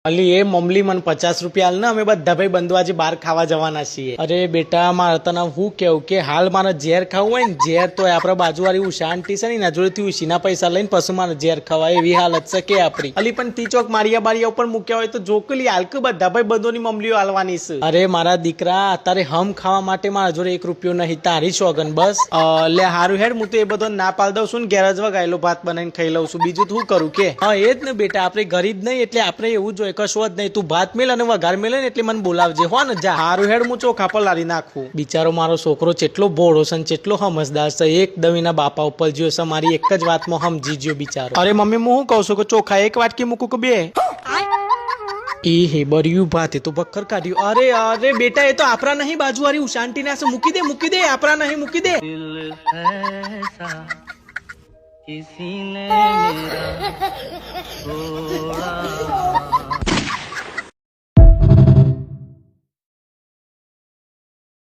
અલી એ મમલી મને 50 રૂપિયા હાલ ને, અમે બધા ભાઈ બંધુ આજે બહાર ખાવા જવાના છીએ. અરે બેટા મારે તને હું કેવું કે હાલ મારે ઝેર ખાવું હોય ને, ઝેર તો આપડા બાજુવાળી ઉષાંટી છે ને એના જોડેથી ઉશીના પૈસા લઈને પછી મારે ઝેર ખવાય એવી હાલત છે કે આપડી. અલી પણ તી ચોક મારિયા બારિયા ઉપર મૂક્યા હોય તો જોકલી હાલ કે બધા ભાઈ બંધોની મમલીઓ હાલવાની છે. અરે મારા દીકરા અત્યારે હમ ખાવા માટે મારા જોડે 1 રૂપિયો નહીં, તારી શોગન બસ. લે હારું હેડ, હું તો એ બધો ના પાલ દઉં છું ને ઘેર જ વગાયેલો ભાત બનાવીને ખાઈ લઉં છું, બીજું શું કરું કે. હા એ જ ને બેટા, આપણે ગરીબ નહીં એટલે આપણે એવું જોઈએ કશું જ નહીં. તું ભાત મેલ અને વઘાર મેલે ને એટલે મને બોલાવજે હો ને. જા હારું હેડ, હું ચોખા પર લારી નાખું. બિચારો મારો છોકરો કેટલો ભોળો છે, કેટલો સમજદાર છે, એકદમ એના બાપા ઉપર જ્યો છે, મારી એક જ વાતમાં સમજી જ્યો બિચારો. અરે મમ્મી હું શું કહું છું કે ચોખા એક વાટકી મૂકું કે 2? એ હે બર્યું ભાત, એ તો બક્કર કાઢ્યું. અરે અરે બેટા, એ તો આપણા નહીં, બાજુવાળી ઉશાંટી ના છે. મૂકી દે મૂકી દે, આપણા નહીં, મૂકી દે. किसी ने मेरा छोड़ा